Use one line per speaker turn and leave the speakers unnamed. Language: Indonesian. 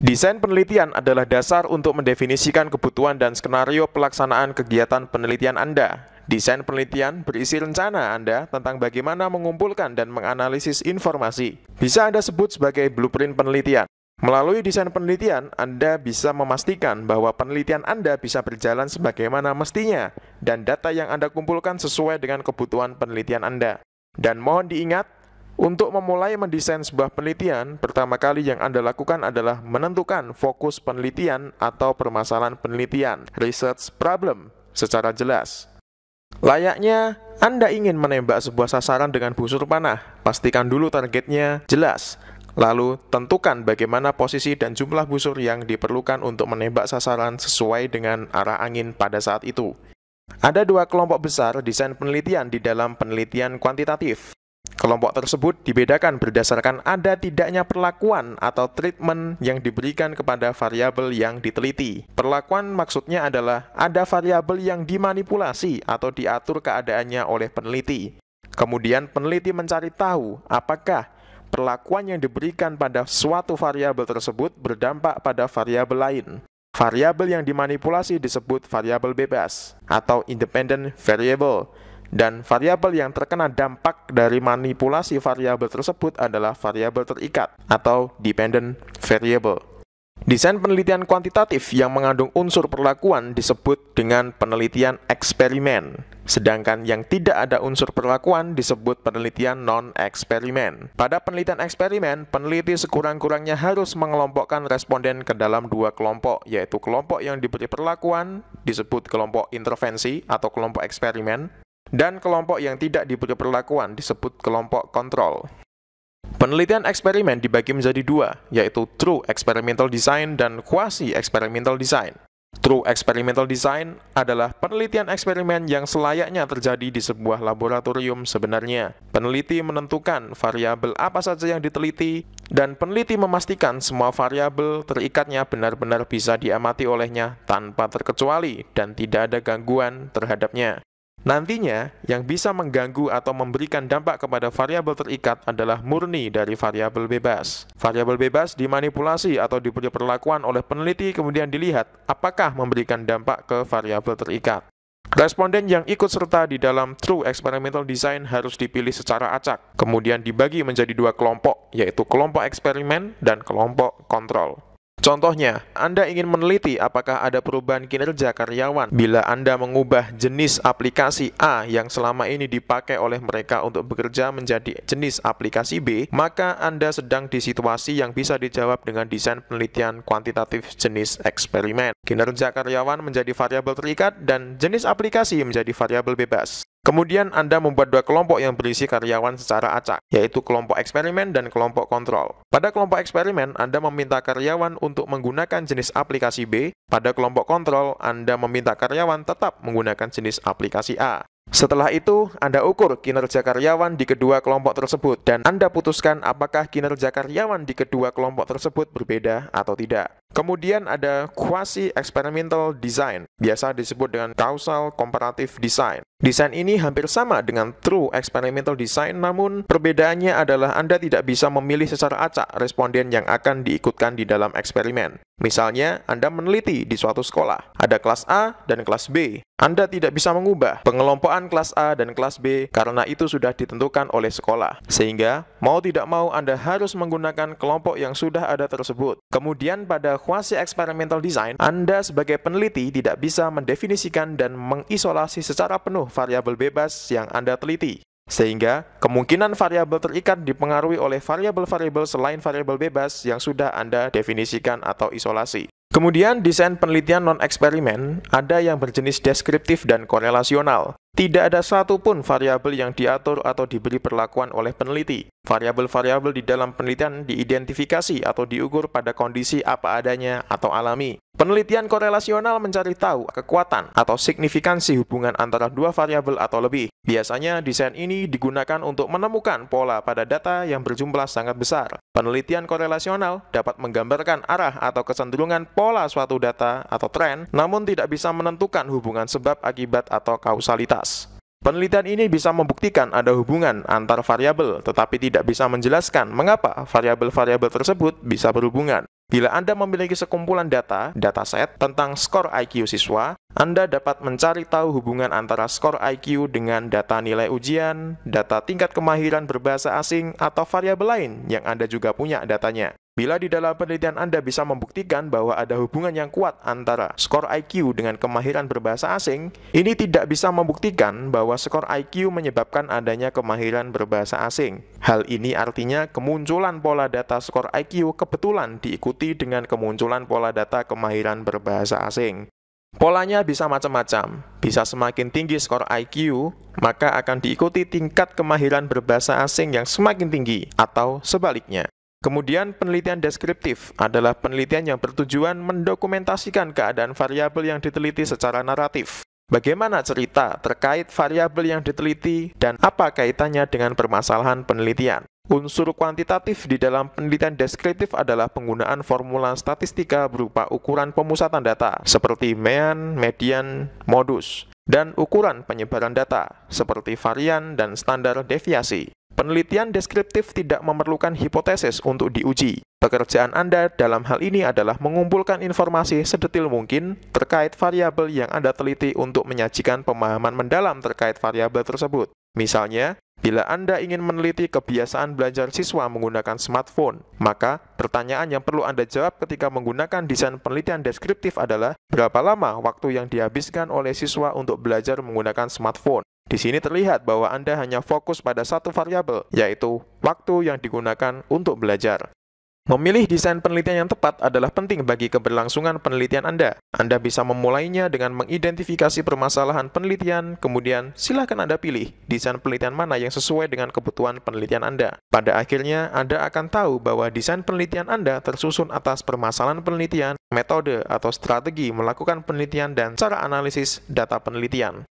Desain penelitian adalah dasar untuk mendefinisikan kebutuhan dan skenario pelaksanaan kegiatan penelitian Anda. Desain penelitian berisi rencana Anda tentang bagaimana mengumpulkan dan menganalisis informasi. Bisa Anda sebut sebagai blueprint penelitian. Melalui desain penelitian, Anda bisa memastikan bahwa penelitian Anda bisa berjalan sebagaimana mestinya dan data yang Anda kumpulkan sesuai dengan kebutuhan penelitian Anda. Dan mohon diingat, untuk memulai mendesain sebuah penelitian, pertama kali yang Anda lakukan adalah menentukan fokus penelitian atau permasalahan penelitian, research problem, secara jelas. Layaknya Anda ingin menembak sebuah sasaran dengan busur panah, pastikan dulu targetnya jelas. Lalu tentukan bagaimana posisi dan jumlah busur yang diperlukan untuk menembak sasaran sesuai dengan arah angin pada saat itu. Ada dua kelompok besar desain penelitian di dalam penelitian kuantitatif. Kelompok tersebut dibedakan berdasarkan ada tidaknya perlakuan atau treatment yang diberikan kepada variabel yang diteliti. Perlakuan maksudnya adalah ada variabel yang dimanipulasi atau diatur keadaannya oleh peneliti. Kemudian peneliti mencari tahu apakah perlakuan yang diberikan pada suatu variabel tersebut berdampak pada variabel lain. Variabel yang dimanipulasi disebut variabel bebas atau independent variable. Dan variabel yang terkena dampak dari manipulasi variabel tersebut adalah variabel terikat atau dependent variable. Desain penelitian kuantitatif yang mengandung unsur perlakuan disebut dengan penelitian eksperimen, sedangkan yang tidak ada unsur perlakuan disebut penelitian non-eksperimen. Pada penelitian eksperimen, peneliti sekurang-kurangnya harus mengelompokkan responden ke dalam dua kelompok, yaitu kelompok yang diberi perlakuan disebut kelompok intervensi atau kelompok eksperimen, dan kelompok yang tidak diberi perlakuan disebut kelompok kontrol. Penelitian eksperimen dibagi menjadi dua, yaitu true experimental design dan quasi experimental design. True experimental design adalah penelitian eksperimen yang selayaknya terjadi di sebuah laboratorium sebenarnya. Peneliti menentukan variabel apa saja yang diteliti, dan peneliti memastikan semua variabel terikatnya benar-benar bisa diamati olehnya tanpa terkecuali dan tidak ada gangguan terhadapnya. Nantinya, yang bisa mengganggu atau memberikan dampak kepada variabel terikat adalah murni dari variabel bebas. Variabel bebas dimanipulasi atau diberi perlakuan oleh peneliti kemudian dilihat apakah memberikan dampak ke variabel terikat. Responden yang ikut serta di dalam true experimental design harus dipilih secara acak, kemudian dibagi menjadi dua kelompok, yaitu kelompok eksperimen dan kelompok kontrol. Contohnya, Anda ingin meneliti apakah ada perubahan kinerja karyawan bila Anda mengubah jenis aplikasi A yang selama ini dipakai oleh mereka untuk bekerja menjadi jenis aplikasi B, maka Anda sedang di situasi yang bisa dijawab dengan desain penelitian kuantitatif jenis eksperimen. Kinerja karyawan menjadi variabel terikat dan jenis aplikasi menjadi variabel bebas. Kemudian Anda membuat dua kelompok yang berisi karyawan secara acak, yaitu kelompok eksperimen dan kelompok kontrol. Pada kelompok eksperimen, Anda meminta karyawan untuk menggunakan jenis aplikasi B. Pada kelompok kontrol, Anda meminta karyawan tetap menggunakan jenis aplikasi A. Setelah itu, Anda ukur kinerja karyawan di kedua kelompok tersebut, dan Anda putuskan apakah kinerja karyawan di kedua kelompok tersebut berbeda atau tidak. Kemudian ada quasi-experimental design, biasa disebut dengan causal comparative design. Desain ini hampir sama dengan true experimental design, namun perbedaannya adalah Anda tidak bisa memilih secara acak responden yang akan diikutkan di dalam eksperimen. Misalnya, Anda meneliti di suatu sekolah, ada kelas A dan kelas B. Anda tidak bisa mengubah pengelompokan kelas A dan kelas B karena itu sudah ditentukan oleh sekolah. Sehingga, mau tidak mau Anda harus menggunakan kelompok yang sudah ada tersebut. Kemudian pada quasi-experimental design, Anda sebagai peneliti tidak bisa mendefinisikan dan mengisolasi secara penuh variabel bebas yang Anda teliti. Sehingga, kemungkinan variabel terikat dipengaruhi oleh variabel-variabel selain variabel bebas yang sudah Anda definisikan atau isolasi. Kemudian, desain penelitian non-eksperimen ada yang berjenis deskriptif dan korelasional. Tidak ada satupun variabel yang diatur atau diberi perlakuan oleh peneliti. Variabel-variabel di dalam penelitian diidentifikasi atau diukur pada kondisi apa adanya atau alami. Penelitian korelasional mencari tahu kekuatan atau signifikansi hubungan antara dua variabel atau lebih. Biasanya desain ini digunakan untuk menemukan pola pada data yang berjumlah sangat besar. Penelitian korelasional dapat menggambarkan arah atau kecenderungan pola suatu data atau tren, namun tidak bisa menentukan hubungan sebab akibat atau kausalitas. Penelitian ini bisa membuktikan ada hubungan antar variabel, tetapi tidak bisa menjelaskan mengapa variabel-variabel tersebut bisa berhubungan. Bila Anda memiliki sekumpulan dataset tentang skor IQ siswa, Anda dapat mencari tahu hubungan antara skor IQ dengan data nilai ujian, data tingkat kemahiran berbahasa asing, atau variabel lain yang Anda juga punya datanya. Bila di dalam penelitian Anda bisa membuktikan bahwa ada hubungan yang kuat antara skor IQ dengan kemahiran berbahasa asing, ini tidak bisa membuktikan bahwa skor IQ menyebabkan adanya kemahiran berbahasa asing. Hal ini artinya kemunculan pola data skor IQ kebetulan diikuti dengan kemunculan pola data kemahiran berbahasa asing. Polanya bisa macam-macam. Bisa semakin tinggi skor IQ, maka akan diikuti tingkat kemahiran berbahasa asing yang semakin tinggi, atau sebaliknya. Kemudian, penelitian deskriptif adalah penelitian yang bertujuan mendokumentasikan keadaan variabel yang diteliti secara naratif. Bagaimana cerita terkait variabel yang diteliti dan apa kaitannya dengan permasalahan penelitian. Unsur kuantitatif di dalam penelitian deskriptif adalah penggunaan formula statistika berupa ukuran pemusatan data, seperti mean, median, modus, dan ukuran penyebaran data, seperti varian dan standar deviasi. Penelitian deskriptif tidak memerlukan hipotesis untuk diuji. Pekerjaan Anda dalam hal ini adalah mengumpulkan informasi sedetil mungkin terkait variabel yang Anda teliti untuk menyajikan pemahaman mendalam terkait variabel tersebut. Misalnya, bila Anda ingin meneliti kebiasaan belajar siswa menggunakan smartphone, maka pertanyaan yang perlu Anda jawab ketika menggunakan desain penelitian deskriptif adalah berapa lama waktu yang dihabiskan oleh siswa untuk belajar menggunakan smartphone. Di sini terlihat bahwa Anda hanya fokus pada satu variabel, yaitu waktu yang digunakan untuk belajar. Memilih desain penelitian yang tepat adalah penting bagi keberlangsungan penelitian Anda. Anda bisa memulainya dengan mengidentifikasi permasalahan penelitian, kemudian silakan Anda pilih desain penelitian mana yang sesuai dengan kebutuhan penelitian Anda. Pada akhirnya, Anda akan tahu bahwa desain penelitian Anda tersusun atas permasalahan penelitian, metode atau strategi melakukan penelitian, dan cara analisis data penelitian.